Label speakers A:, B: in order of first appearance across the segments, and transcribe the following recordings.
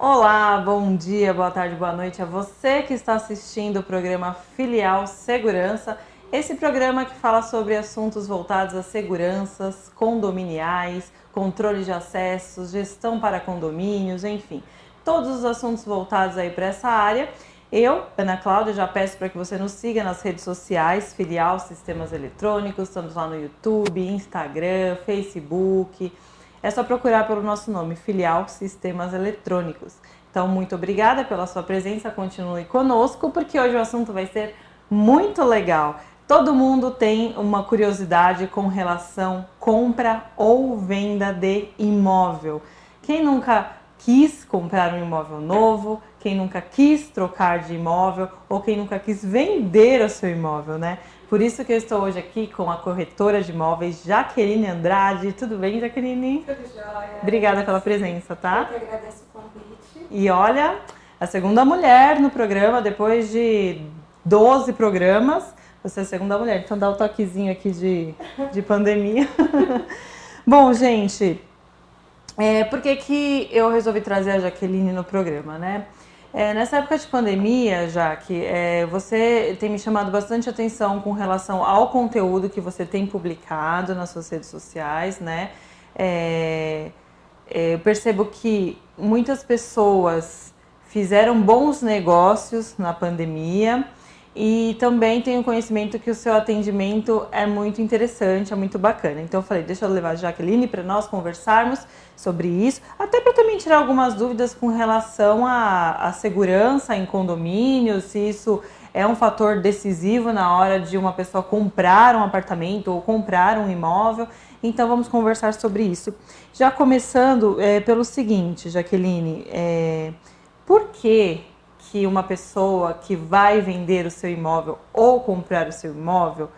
A: Olá, bom dia, boa tarde, boa noite a você que está assistindo o programa Filial Segurança. Esse programa que fala sobre assuntos voltados a seguranças condominiais, controle de acessos, gestão para condomínios, enfim, todos os assuntos voltados aí para essa área. Eu, Ana Cláudia, já peço para que você nos siga nas redes sociais, Filial Sistemas Eletrônicos, estamos lá no YouTube, Instagram, Facebook. É só procurar pelo nosso nome, Filial Sistemas Eletrônicos. Então, muito obrigada pela sua presença, continue conosco, porque hoje o assunto vai ser muito legal. Todo mundo tem uma curiosidade com relação compra ou venda de imóvel. Quem nunca quis comprar um imóvel novo, quem nunca quis trocar de imóvel ou quem nunca quis vender o seu imóvel, né? Por isso que eu estou hoje aqui com a corretora de imóveis Jaqueline Andrade. Tudo bem, Jaqueline?
B: Tudo jóia.
A: Obrigada pela presença, tá?
B: Eu que agradeço o convite.
A: E olha, a segunda mulher no programa, depois de 12 programas, você é a segunda mulher. Então dá o toquezinho aqui de pandemia. Bom, gente, por que eu resolvi trazer a Jaqueline no programa, né? Nessa época de pandemia, Jaque, você tem me chamado bastante atenção com relação ao conteúdo que você tem publicado nas suas redes sociais, né? Eu percebo que muitas pessoas fizeram bons negócios na pandemia e também tenho conhecimento que o seu atendimento é muito interessante, é muito bacana. Então eu falei, deixa eu levar a Jaqueline para nós conversarmos sobre isso, até para também tirar algumas dúvidas com relação à segurança em condomínios, se isso é um fator decisivo na hora de uma pessoa comprar um apartamento ou comprar um imóvel. Então vamos conversar sobre isso. Já começando pelo seguinte, Jaqueline, por que uma pessoa que vai vender o seu imóvel ou comprar o seu imóvel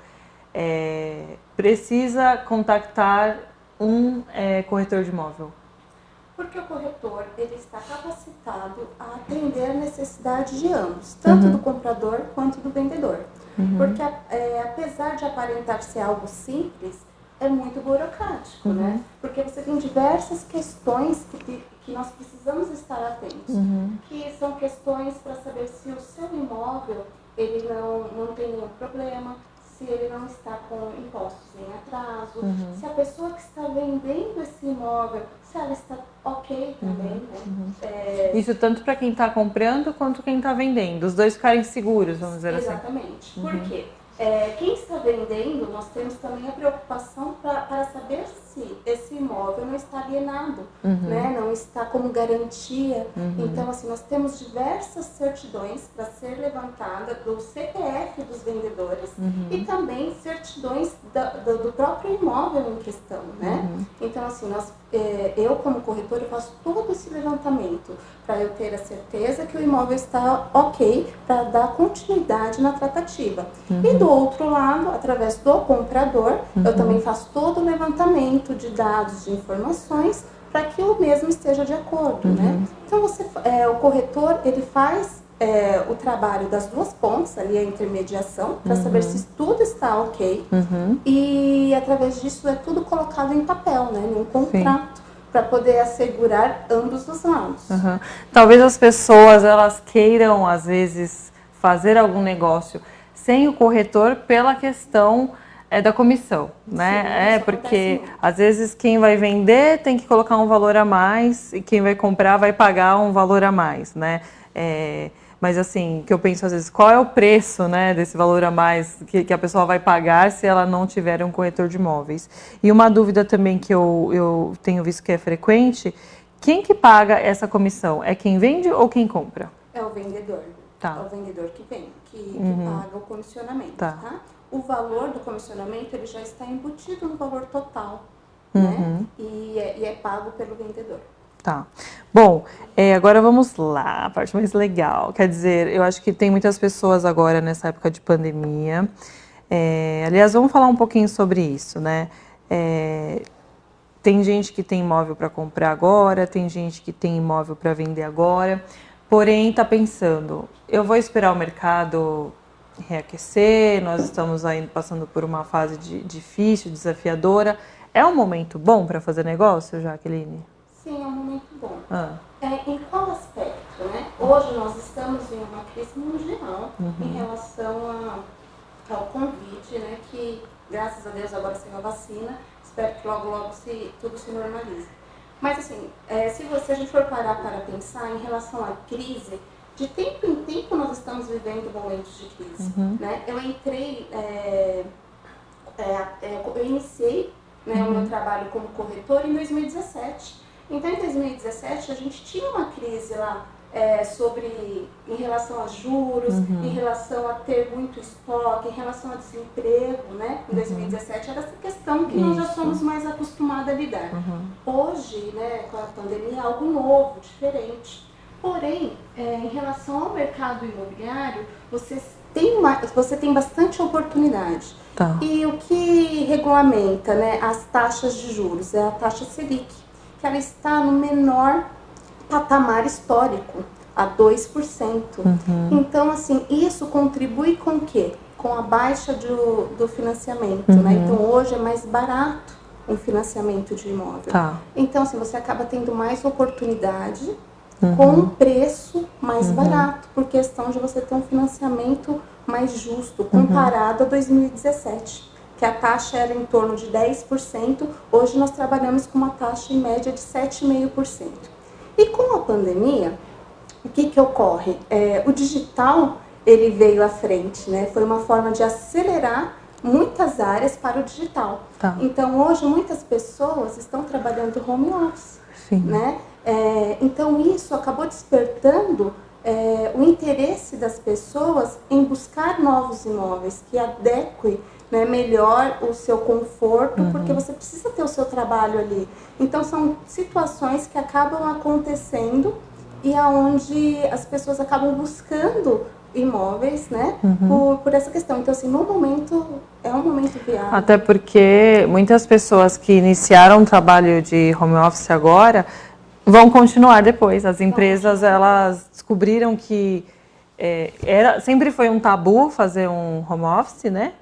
A: precisa contactar um corretor de imóvel?
B: Porque o corretor ele está capacitado a atender a necessidade de ambos, tanto do comprador quanto do vendedor. Porque apesar de aparentar ser algo simples, é muito burocrático, né? Porque você tem diversas questões que nós precisamos estar atentos, que são questões para saber se o seu imóvel ele não tem nenhum problema, se ele não está com impostos em atraso, se a pessoa que está vendendo esse imóvel, se ela está ok também, né?
A: Isso tanto para quem está comprando quanto quem está vendendo, os dois ficarem seguros, vamos dizer assim.
B: Exatamente. Por quê? Quem está vendendo, nós temos também a preocupação para saber se esse imóvel não está alienado, né? Não está como garantia. Então, assim, nós temos diversas certidões para ser levantada do CPF dos vendedores e também certidões do próprio imóvel em questão, né? Então, assim, eu como corretora faço todo esse levantamento para eu ter a certeza que o imóvel está ok para dar continuidade na tratativa. E do outro lado, através do comprador, eu também faço todo o levantamento de dados, de informações, para que o mesmo esteja de acordo, né? Então, o corretor, ele faz o trabalho das duas pontas, ali a intermediação, para saber se tudo está ok. E através disso é tudo colocado em papel, né? Num contrato, para poder assegurar ambos os lados.
A: Talvez as pessoas elas queiram, às vezes, fazer algum negócio sem o corretor pela questão da comissão, né?
B: Sim,
A: porque às vezes quem vai vender tem que colocar um valor a mais e quem vai comprar vai pagar um valor a mais, né? Mas assim, que eu penso às vezes, qual é o preço, né, desse valor a mais que a pessoa vai pagar se ela não tiver um corretor de imóveis? E uma dúvida também que eu tenho visto que é frequente, quem que paga essa comissão? É quem vende ou quem compra?
B: É o vendedor.
A: Tá.
B: É o vendedor que vende, que paga o comissionamento,
A: Tá.
B: O valor do comissionamento ele já está embutido no valor total, né? E é pago pelo vendedor.
A: Tá. Bom, agora vamos lá, a parte mais legal. Quer dizer, eu acho que tem muitas pessoas agora nessa época de pandemia. Aliás, vamos falar um pouquinho sobre isso, né? Tem gente que tem imóvel para comprar agora, tem gente que tem imóvel para vender agora, porém está pensando, eu vou esperar o mercado reaquecer, nós estamos ainda passando por uma fase difícil, desafiadora. É um momento bom para fazer negócio, Jaqueline?
B: Sim, é um momento bom.
A: Ah.
B: Em qual aspecto, né? Hoje nós estamos em uma crise mundial em relação ao Covid, né? Que, graças a Deus, agora sem a vacina, espero que logo, logo tudo se normalize. Mas, assim, se a gente for parar para pensar em relação à crise, de tempo em tempo nós estamos vivendo momentos de crise, né? Eu iniciei, né, o meu trabalho como corretor em 2017. Então, em 2017, a gente tinha uma crise lá em relação a juros, em relação a ter muito estoque, em relação a desemprego, né? Em 2017 era essa questão que nós já somos mais acostumados a lidar. Hoje, né, com a pandemia, é algo novo, diferente. Porém, em relação ao mercado imobiliário, você tem bastante oportunidade.
A: Tá.
B: E o que regulamenta, né, as taxas de juros é a taxa Selic, que ela está no menor patamar histórico, a 2%. Então, assim, isso contribui com o quê? Com a baixa do financiamento, né? Então, hoje é mais barato um financiamento de imóvel.
A: Tá.
B: Então, assim, você acaba tendo mais oportunidade com um preço mais barato, por questão de você ter um financiamento mais justo, comparado a 2017, que a taxa era em torno de 10%, hoje nós trabalhamos com uma taxa em média de 7,5%. E com a pandemia, o que ocorre? O digital, ele veio à frente, né? Foi uma forma de acelerar muitas áreas para o digital.
A: Tá.
B: Então, hoje, muitas pessoas estão trabalhando home office,
A: Sim.
B: né? Então, isso acabou despertando o interesse das pessoas em buscar novos imóveis que adequem, né, melhor o seu conforto, porque você precisa ter o seu trabalho ali. Então, são situações que acabam acontecendo e aonde as pessoas acabam buscando imóveis, né, por essa questão. Então, assim, no momento, é um momento viável.
A: Até porque muitas pessoas que iniciaram o trabalho de home office agora vão continuar depois. As empresas, elas descobriram que sempre foi um tabu fazer um home office, né?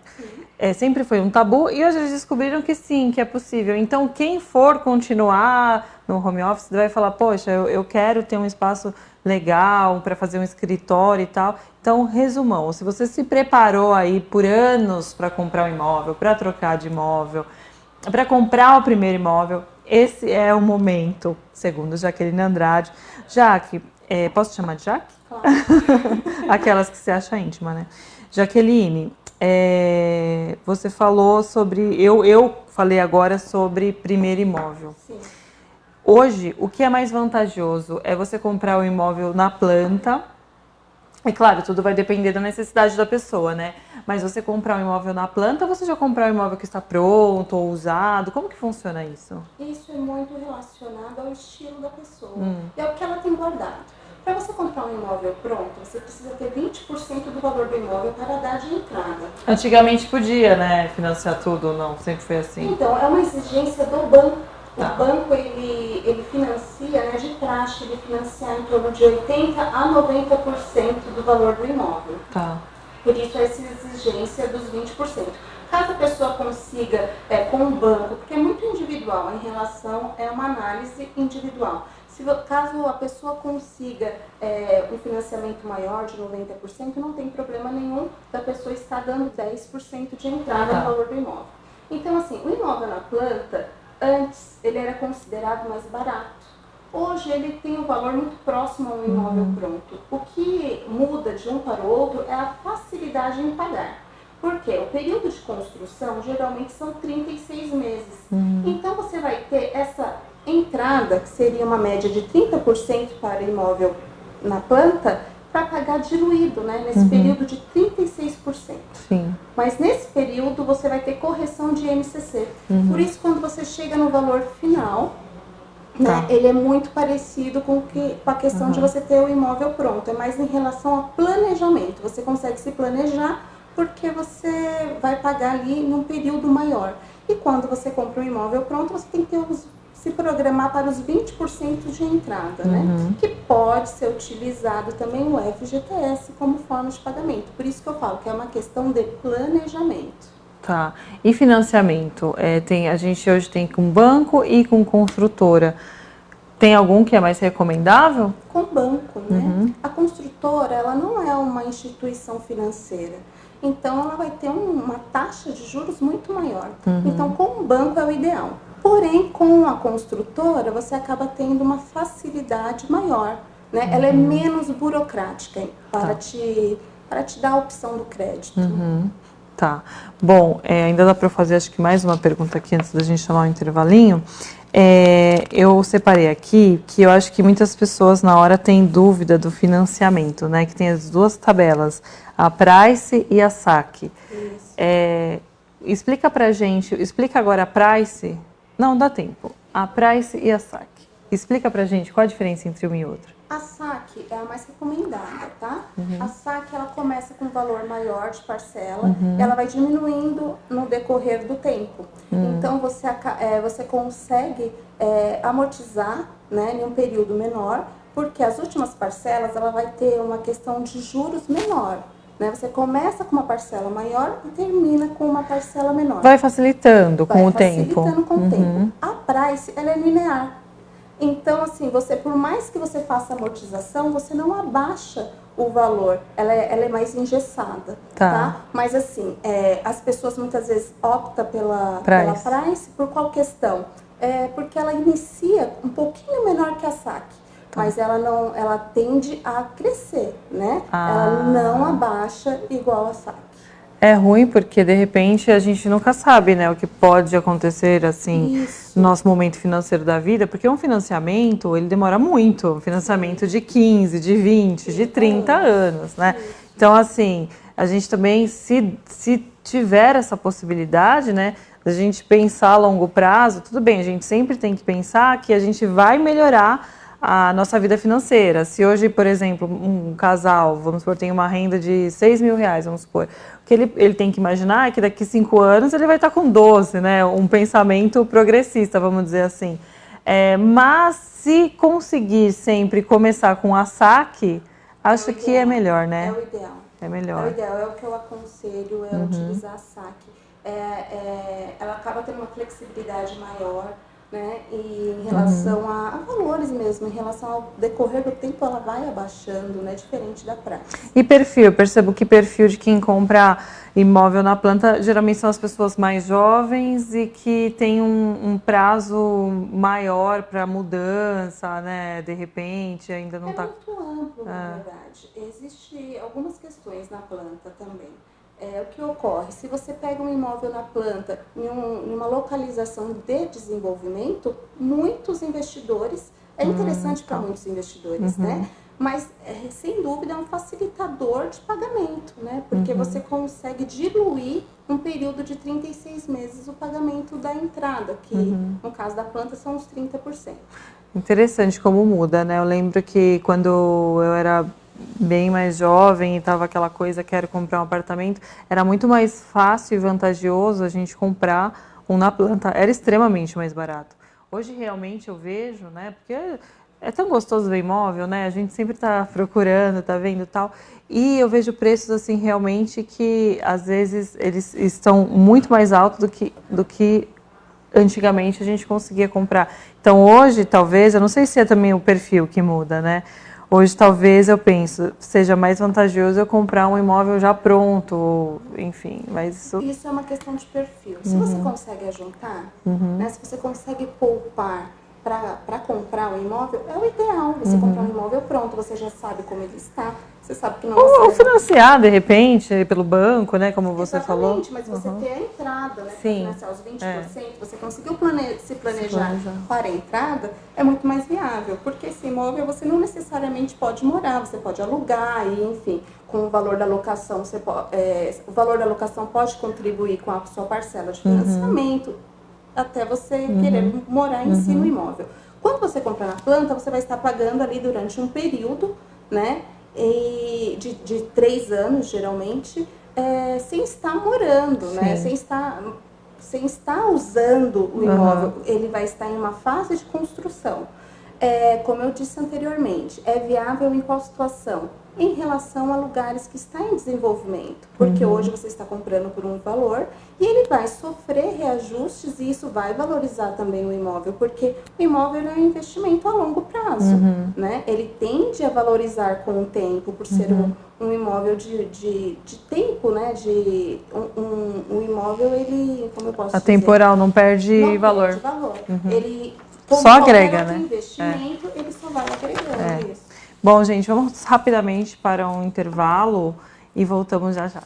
A: Sempre foi um tabu e hoje eles descobriram que sim, que é possível. Então, quem for continuar no home office vai falar, poxa, eu quero ter um espaço legal para fazer um escritório e tal. Então, resumão, se você se preparou aí por anos para comprar um imóvel, para trocar de imóvel, para comprar o primeiro imóvel, esse é o momento, segundo Jaqueline Andrade. Jaque, posso te chamar de Jaque?
B: Claro.
A: Aquelas que se acha íntima, né? Jaqueline, você falou sobre... Eu falei agora sobre primeiro imóvel.
B: Sim.
A: Hoje, o que é mais vantajoso é você comprar o imóvel na planta. É claro, tudo vai depender da necessidade da pessoa, né? Mas você comprar um imóvel na planta ou você já comprar um imóvel que está pronto ou usado? Como que funciona isso?
B: Isso é muito relacionado ao estilo da pessoa. É o que ela tem guardado. Para você comprar um imóvel pronto, você precisa ter 20% do valor do imóvel para dar de entrada.
A: Antigamente podia, né? Financiar tudo ou não? Sempre foi assim?
B: Então, é uma exigência do banco.
A: Tá.
B: O banco, ele financia, né, de praxe, ele financia em torno de 80% a 90% do valor do imóvel.
A: Tá.
B: Por isso, essa exigência dos 20%. Caso a pessoa consiga, com o banco, porque é muito individual, em relação, uma análise individual. Caso a pessoa consiga um financiamento maior de 90%, não tem problema nenhum da pessoa estar dando 10% de entrada no valor do imóvel. Então, assim, o imóvel na planta, antes, ele era considerado mais barato. Hoje, ele tem um valor muito próximo ao imóvel pronto. O que muda de um para o outro é a facilidade em pagar. Por quê? O período de construção, geralmente, são 36 meses. Então, você vai ter essa entrada, que seria uma média de 30% para imóvel na planta, para pagar diluído, né? Nesse período de 36%.
A: Sim.
B: Mas nesse período você vai ter correção de INCC. Por isso, quando você chega no valor final, né, ele é muito parecido com a questão de você ter o imóvel pronto. É mais em relação ao planejamento. Você consegue se planejar porque você vai pagar ali num período maior. E quando você compra um imóvel pronto, você tem que se programar para os 20% de entrada, né? Que pode ser utilizado também o FGTS como forma de pagamento. Por isso que eu falo que é uma questão de planejamento.
A: Tá. E financiamento? A gente hoje tem com banco e com construtora. Tem algum que é mais recomendável?
B: Com banco, né? A construtora, ela não é uma instituição financeira. Então, ela vai ter uma taxa de juros muito maior. Então, com o banco é o ideal. Porém, com a construtora, você acaba tendo uma facilidade maior, né? Ela é menos burocrática para te dar a opção do crédito.
A: Tá. Bom, ainda dá para eu fazer acho que mais uma pergunta aqui antes da gente chamar um intervalinho. Eu separei aqui que eu acho que muitas pessoas na hora têm dúvida do financiamento, né? Que tem as duas tabelas, a Price e a Saque. Explica pra gente, explica agora a Price. Não, dá tempo. A Price e a Saque. Explica pra gente qual a diferença entre uma e outra.
B: A Saque é a mais recomendada, tá? A Saque, ela começa com um valor maior de parcela e ela vai diminuindo no decorrer do tempo. Então, você consegue amortizar, né, em um período menor, porque as últimas parcelas, ela vai ter uma questão de juros menor. Né? Você começa com uma parcela maior e termina com uma parcela menor.
A: Vai facilitando com o tempo.
B: Vai facilitando com o tempo. A Price, ela é linear. Então, assim, por mais que você faça amortização, você não abaixa o valor. Ela é mais engessada, tá? Mas, assim, as pessoas muitas vezes optam pela Price por qual questão? Porque ela inicia um pouquinho menor que a Saque. Mas ela tende a crescer, né? Ela não abaixa igual a Saque.
A: É ruim porque, de repente, a gente nunca sabe, né, o que pode acontecer, assim, no nosso momento financeiro da vida, porque um financiamento, ele demora muito, um financiamento de 15, de 20, de 30 anos, né? Então, assim, a gente também, se tiver essa possibilidade, né, a gente pensar a longo prazo, tudo bem, a gente sempre tem que pensar que a gente vai melhorar a nossa vida financeira. Se hoje, por exemplo, um casal, vamos supor, tem uma renda de R$6.000, vamos supor, o que ele tem que imaginar é que daqui 5 anos ele vai estar com 12, né? Um pensamento progressista, vamos dizer assim. Mas se conseguir sempre começar com a Saque, acho que é melhor, né?
B: É o ideal.
A: É melhor.
B: É o ideal, é o que eu aconselho, utilizar a Saque. Ela acaba tendo uma flexibilidade maior, né? E em relação a valores mesmo, em relação ao decorrer do tempo, ela vai abaixando, né? Diferente da Price.
A: E perfil? Eu percebo que perfil de quem compra imóvel na planta geralmente são as pessoas mais jovens e que tem um prazo maior para mudança, né? De repente, ainda não está...
B: É muito amplo, na verdade. Existem algumas questões na planta também. O que ocorre? Se você pega um imóvel na planta em uma localização de desenvolvimento, muitos investidores, é interessante para muitos investidores, né? Mas, sem dúvida, é um facilitador de pagamento, né? Porque você consegue diluir um período de 36 meses o pagamento da entrada, que no caso da planta são uns 30%.
A: Interessante como muda, né? Eu lembro que quando eu era bem mais jovem e tava aquela coisa, quero comprar um apartamento, era muito mais fácil e vantajoso a gente comprar um na planta, era extremamente mais barato. Hoje realmente eu vejo, né, porque é tão gostoso ver imóvel, né, a gente sempre tá procurando, tá vendo tal, e eu vejo preços assim realmente que às vezes eles estão muito mais altos do que antigamente a gente conseguia comprar. Então hoje talvez, eu não sei se é também o perfil que muda, né, hoje, talvez, eu penso, seja mais vantajoso eu comprar um imóvel já pronto, ou, enfim, mas
B: isso é uma questão de perfil. Se você consegue ajuntar, né, se você consegue poupar para comprar um imóvel, é o ideal. Você comprar um imóvel pronto, você já sabe como ele está, você sabe que não...
A: Ou financiar, de repente, pelo banco, né, como você falou.
B: Exatamente, mas você ter a entrada, né, para
A: Sim.
B: financiar os 20%, você conseguiu se planejar para a entrada, é muito mais viável, porque esse imóvel você não necessariamente pode morar, você pode alugar e, enfim, com o valor da locação, o valor da locação pode contribuir com a sua parcela de financiamento, até você querer morar em si no imóvel. Quando você compra na planta, você vai estar pagando ali durante um período, né, de 3 anos, geralmente, sem estar morando, né, sem estar usando o imóvel. Ele vai estar em uma fase de construção. como eu disse anteriormente, é viável em qual situação? Em relação a lugares que estão em desenvolvimento. Porque hoje você está comprando por um valor e ele vai sofrer reajustes e isso vai valorizar também o imóvel, porque o imóvel é um investimento a longo prazo, né? Ele tende a valorizar com o tempo, por ser um imóvel de tempo, né? Um imóvel, ele, como eu posso dizer?
A: Atemporal, não perde valor.
B: Não perde valor. Ele, como
A: só agrega,
B: outro
A: né?
B: investimento, ele só vai agregando isso.
A: Bom, gente, vamos rapidamente para um intervalo e voltamos já já.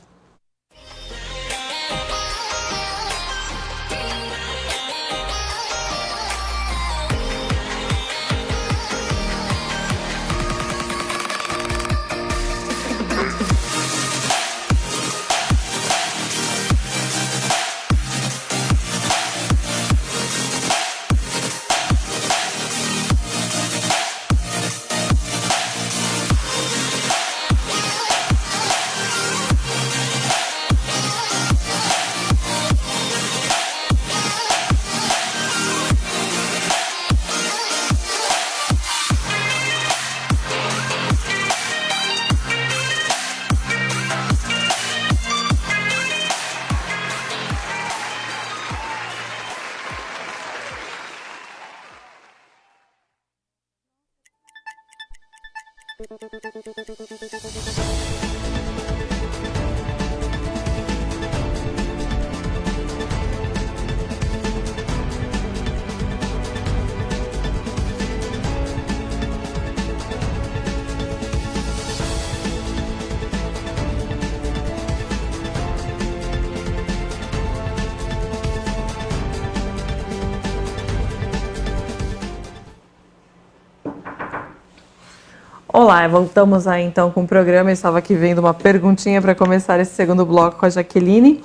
A: Olá, voltamos aí então com o programa. Eu estava aqui vendo uma perguntinha para começar esse segundo bloco com a Jaqueline.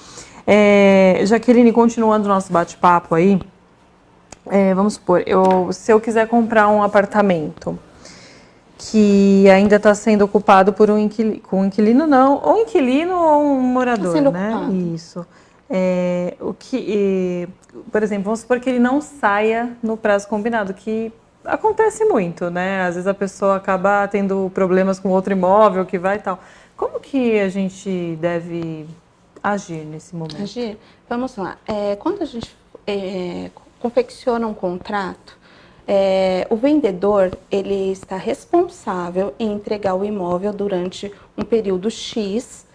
A: Jaqueline, continuando o nosso bate-papo aí, vamos supor, se eu quiser comprar um apartamento que ainda está sendo ocupado por um inquilino, não, ou inquilino ou um morador,
B: sendo
A: né?
B: ocupado.
A: Isso. Por exemplo, vamos supor que ele não saia no prazo combinado, que acontece muito, né? Às vezes a pessoa acaba tendo problemas com outro imóvel que vai e tal. Como que a gente deve agir nesse momento?
B: Agir? Vamos lá. Quando a gente confecciona um contrato, o vendedor ele está responsável em entregar o imóvel durante um período X,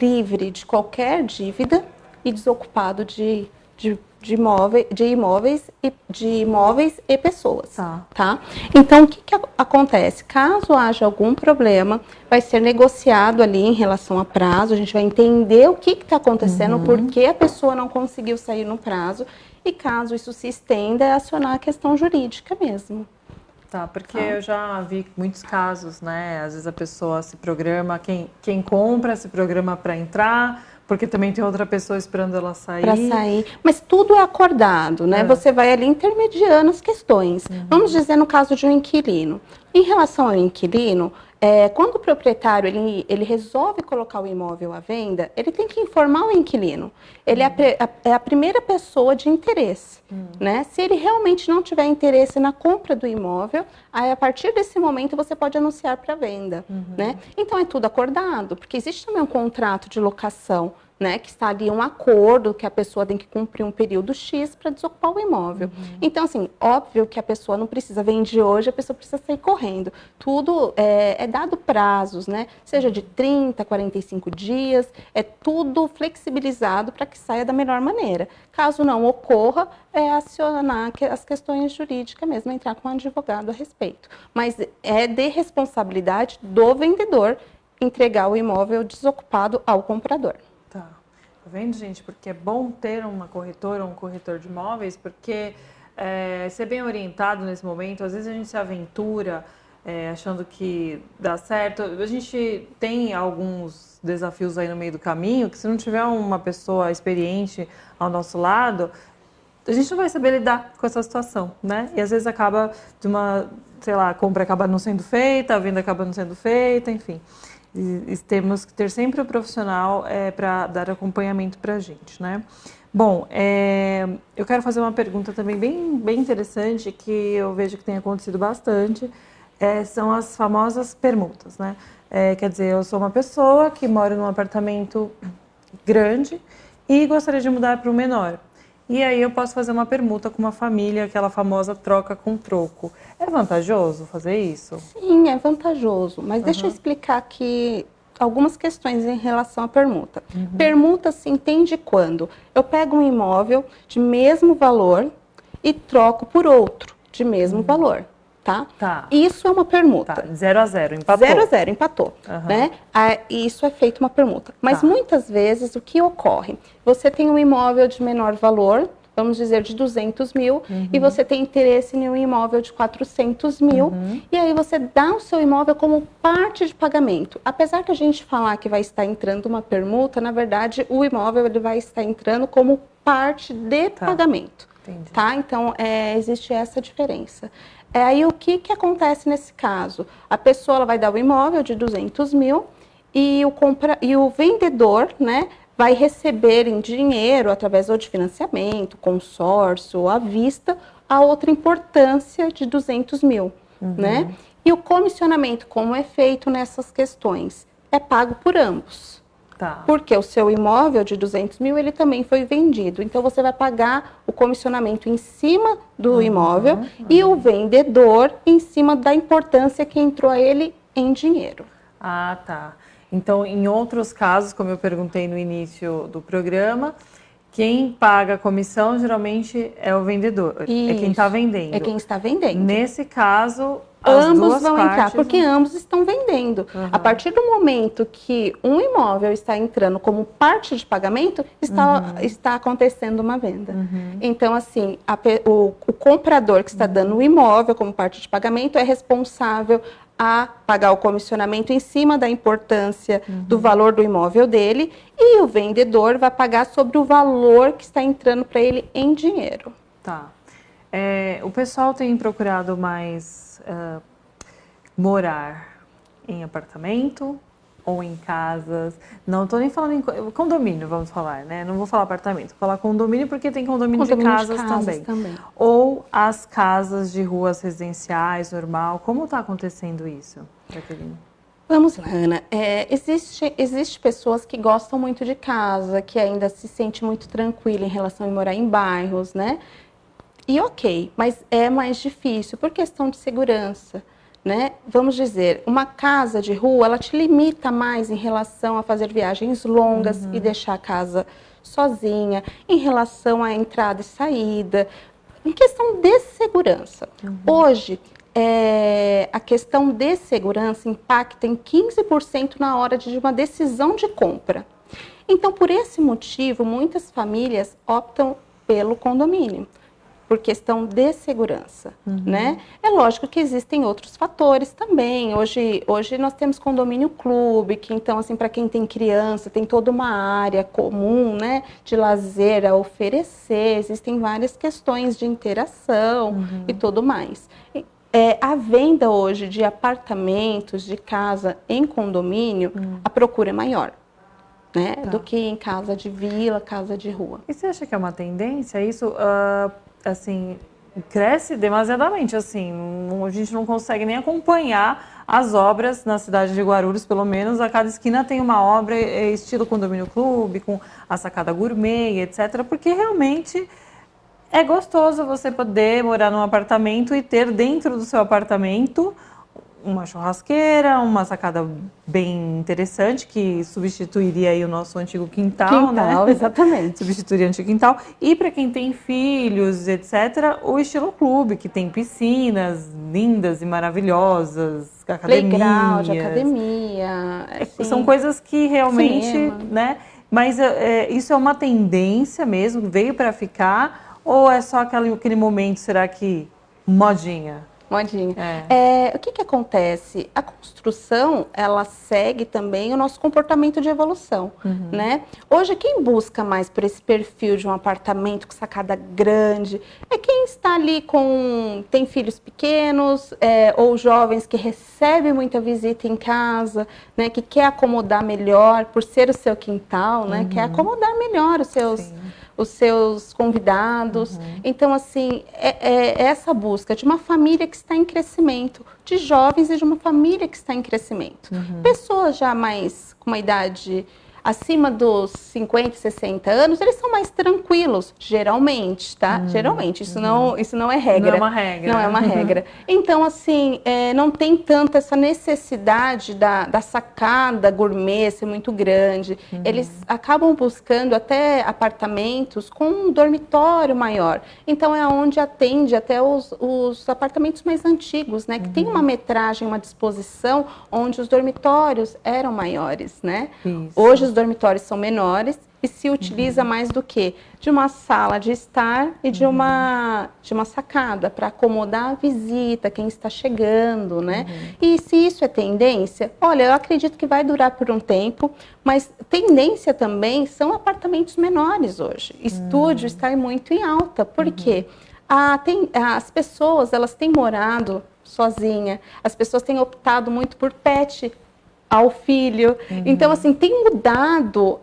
B: livre de qualquer dívida e desocupado de imóveis e pessoas. Tá? Então, o que acontece? Caso haja algum problema, vai ser negociado ali em relação a prazo, a gente vai entender o que está acontecendo, por que a pessoa não conseguiu sair no prazo, e caso isso se estenda, é acionar a questão jurídica mesmo.
A: Tá, porque eu já vi muitos casos, né? Às vezes a pessoa se programa, quem compra se programa para entrar, porque também tem outra pessoa esperando ela sair.
B: Para sair, mas tudo é acordado, né? Você vai ali intermediando as questões. Vamos dizer no caso de um inquilino. Em relação ao inquilino, quando o proprietário ele resolve colocar o imóvel à venda, ele tem que informar o inquilino. Ele é a primeira pessoa de interesse, né? Se ele realmente não tiver interesse na compra do imóvel, aí a partir desse momento você pode anunciar para venda, né? Então é tudo acordado, porque existe também um contrato de locação, né, que está ali um acordo que a pessoa tem que cumprir um período X para desocupar o imóvel. Então, assim, óbvio que a pessoa não precisa vender hoje, a pessoa precisa sair correndo. Tudo é dado prazos, né? Seja de 30, 45 dias, é tudo flexibilizado para que saia da melhor maneira. Caso não ocorra, é acionar as questões jurídicas mesmo, entrar com um advogado a respeito. Mas é de responsabilidade do vendedor entregar o imóvel desocupado ao comprador.
A: Tá. Tá vendo, gente? Porque é bom ter uma corretora ou um corretor de imóveis, porque ser bem orientado nesse momento, às vezes a gente se aventura achando que dá certo. A gente tem alguns desafios aí no meio do caminho, que se não tiver uma pessoa experiente ao nosso lado, a gente não vai saber lidar com essa situação, né? E às vezes acaba a compra acaba não sendo feita, a venda acaba não sendo feita, enfim. E temos que ter sempre o profissional para dar acompanhamento para a gente, né? Bom, eu quero fazer uma pergunta também bem interessante, que eu vejo que tem acontecido bastante, são as famosas permutas, né? Quer dizer, eu sou uma pessoa que mora num apartamento grande e gostaria de mudar para um menor. E aí eu posso fazer uma permuta com uma família, aquela famosa troca com troco. É vantajoso fazer isso?
B: Sim, é vantajoso, mas deixa eu explicar aqui algumas questões em relação à permuta. Permuta se entende quando eu pego um imóvel de mesmo valor e troco por outro de mesmo valor, tá? Isso é uma permuta.
A: Tá, 0 a 0, empatou.
B: 0 a 0, empatou, né? Isso é feito uma permuta. Mas muitas vezes o que ocorre? Você tem um imóvel de menor valor, vamos dizer de 200 mil, e você tem interesse em um imóvel de 400 mil, e aí você dá o seu imóvel como parte de pagamento. Apesar que a gente falar que vai estar entrando uma permuta, na verdade o imóvel ele vai estar entrando como parte de pagamento.
A: Entendi.
B: Tá? Então, existe essa diferença. Aí o que acontece nesse caso? A pessoa ela vai dar o imóvel de 200 mil e o vendedor, né, vai receber em dinheiro, através ou de financiamento, consórcio, à vista, a outra importância de 200 mil, né? E o comissionamento, como é feito nessas questões? É pago por ambos. Porque o seu imóvel de 200 mil, ele também foi vendido. Então, você vai pagar o comissionamento em cima do imóvel e o vendedor em cima da importância que entrou a ele em dinheiro.
A: Ah, tá. Então, em outros casos, como eu perguntei no início do programa, quem paga a comissão geralmente é o vendedor,
B: Isso,
A: é quem está vendendo.
B: É quem está vendendo.
A: Nesse caso, as
B: ambos
A: duas
B: vão
A: partes
B: entrar, porque ambos estão vendendo. A partir do momento que um imóvel está entrando como parte de pagamento, está acontecendo uma venda. Então, assim, o comprador que está dando o imóvel como parte de pagamento é responsável a pagar o comissionamento em cima da importância do valor do imóvel dele, e o vendedor vai pagar sobre o valor que está entrando para ele em dinheiro.
A: Tá. O pessoal tem procurado mais morar em apartamento ou em casas? Não estou nem falando em condomínio, vamos falar, né? Não vou falar apartamento, vou falar condomínio porque tem condomínio de casas também. Ou as casas de ruas residenciais, normal. Como está acontecendo isso, Jaqueline?
B: Vamos lá, Ana. Existe pessoas que gostam muito de casa, que ainda se sente muito tranquila em relação a morar em bairros, né? E ok, mas é mais difícil por questão de segurança, né? Vamos dizer, uma casa de rua, ela te limita mais em relação a fazer viagens longas e deixar a casa sozinha, em relação à entrada e saída, em questão de segurança. Hoje, a questão de segurança impacta em 15% na hora de uma decisão de compra. Então, por esse motivo, muitas famílias optam pelo condomínio, por questão de segurança, né? É lógico que existem outros fatores também. Hoje nós temos condomínio clube, que então, assim, para quem tem criança, tem toda uma área comum, né, de lazer a oferecer. Existem várias questões de interação e tudo mais. A venda hoje de apartamentos, de casa em condomínio, a procura é maior, né, do que em casa de vila, casa de rua.
A: E você acha que é uma tendência isso? Assim, cresce demasiadamente, assim, a gente não consegue nem acompanhar as obras na cidade de Guarulhos, pelo menos a cada esquina tem uma obra estilo condomínio clube, com a sacada gourmet, etc, porque realmente é gostoso você poder morar num apartamento e ter dentro do seu apartamento uma churrasqueira, uma sacada bem interessante, que substituiria aí o nosso antigo quintal, né?
B: Exatamente.
A: Substituiria o antigo quintal. E para quem tem filhos, etc., o estilo clube, que tem piscinas lindas e maravilhosas, academias.
B: Playground, de academia. Assim,
A: são coisas que realmente,
B: cinema,
A: né? Mas isso é uma tendência mesmo, veio para ficar, ou é só aquele momento, será que modinha?
B: Modinha. O que acontece? A construção, ela segue também o nosso comportamento de evolução, né? Hoje, quem busca mais por esse perfil de um apartamento com sacada grande é quem está ali tem filhos pequenos, ou jovens que recebem muita visita em casa, né? Que quer acomodar melhor, por ser o seu quintal, né? Quer acomodar melhor os seus convidados. Então, assim, essa busca de uma família que está em crescimento, de jovens e de uma família que está em crescimento. Pessoas já mais com uma idade acima dos 50, 60 anos, eles são mais tranquilos, geralmente, tá? Geralmente, isso não é regra.
A: Não é uma regra.
B: Não é uma regra. Então, assim, não tem tanto essa necessidade da sacada gourmet ser muito grande. Eles acabam buscando até apartamentos com um dormitório maior. Então, é onde atende até os apartamentos mais antigos, né? Que tem uma metragem, uma disposição, onde os dormitórios eram maiores, né?
A: Isso.
B: Hoje, os dormitórios são menores e se utiliza mais do que de uma sala de estar e de uma sacada para acomodar a visita, quem está chegando, né? E se isso é tendência, olha, eu acredito que vai durar por um tempo, mas tendência também são apartamentos menores hoje. Estúdio está muito em alta, por quê? As pessoas, elas têm morado sozinha, as pessoas têm optado muito por pet ao filho. Então, assim, tem mudado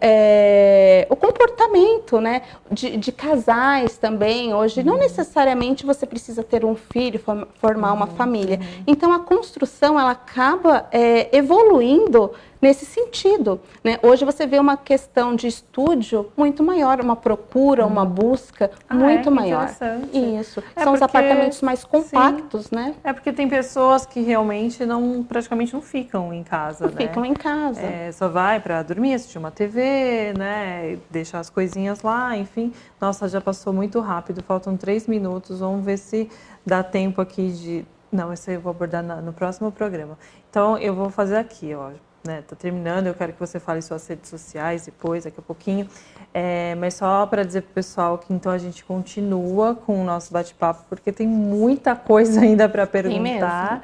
B: o comportamento, né, de casais também. Hoje, não necessariamente você precisa ter um filho, formar uma família. Então, a construção, ela acaba evoluindo nesse sentido, né? Hoje você vê uma questão de estúdio muito maior, uma procura, uma busca muito maior. Isso. São os apartamentos mais compactos, né?
A: É porque tem pessoas que realmente praticamente não ficam em casa, né?
B: Ficam em casa.
A: Só vai para dormir, assistir uma TV, né? Deixar as coisinhas lá, enfim. Nossa, já passou muito rápido, faltam 3 minutos. Vamos ver se dá tempo aqui de... Não, isso aí eu vou abordar no próximo programa. Então, eu vou fazer aqui, ó. Né, tá terminando, eu quero que você fale suas redes sociais depois, daqui a pouquinho. Mas só para dizer para o pessoal que então a gente continua com o nosso bate-papo, porque tem muita coisa ainda para perguntar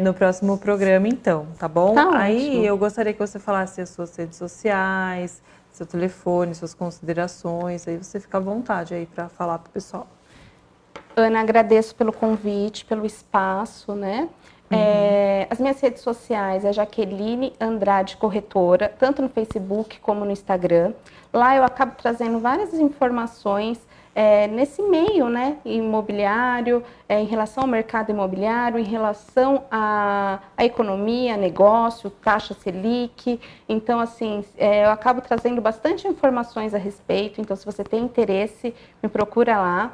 A: no próximo programa, então, tá bom?
B: Tá
A: aí
B: ótimo.
A: eu gostaria que você falasse as suas redes sociais, seu telefone, suas considerações, aí você fica à vontade aí para falar para o pessoal.
B: Ana, agradeço pelo convite, pelo espaço, né? As minhas redes sociais é Jaqueline Andrade Corretora, tanto no Facebook como no Instagram. Lá eu acabo trazendo várias informações nesse meio, né, imobiliário, em relação ao mercado imobiliário, em relação à economia, negócio, taxa Selic. Então, assim, eu acabo trazendo bastante informações a respeito. Então, se você tem interesse, me procura lá.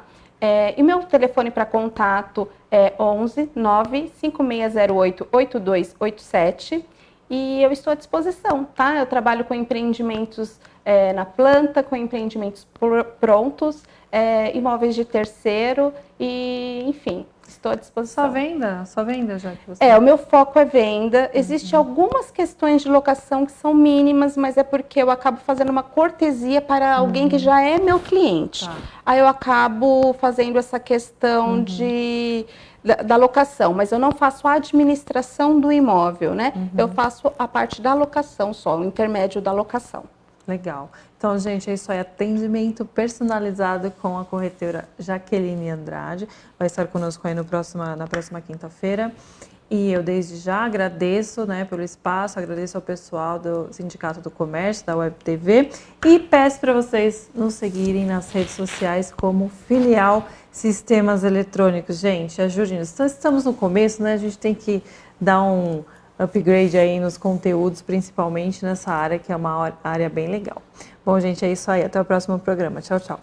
B: E meu telefone para contato é 11 95608 8287 e eu estou à disposição, tá? Eu trabalho com empreendimentos na planta, com empreendimentos prontos, imóveis de terceiro e, enfim, estou à disposição.
A: Só venda já que você...
B: O meu foco é venda. Existem algumas questões de locação que são mínimas, mas é porque eu acabo fazendo uma cortesia para alguém que já é meu cliente.
A: Tá.
B: Aí eu acabo fazendo essa questão da locação, mas eu não faço a administração do imóvel, né? Eu faço a parte da locação só, o intermédio da locação.
A: Legal. Então, gente, é isso aí, atendimento personalizado com a corretora Jaqueline Andrade. Vai estar conosco aí na próxima quinta-feira. E eu desde já agradeço, né, pelo espaço, agradeço ao pessoal do Sindicato do Comércio, da Web TV, e peço para vocês nos seguirem nas redes sociais como Filial Sistemas Eletrônicos. Gente, ajude-nos. Então, estamos no começo, né? A gente tem que dar um upgrade aí nos conteúdos, principalmente nessa área, que é uma área bem legal. Bom, gente, é isso aí. Até o próximo programa. Tchau, tchau.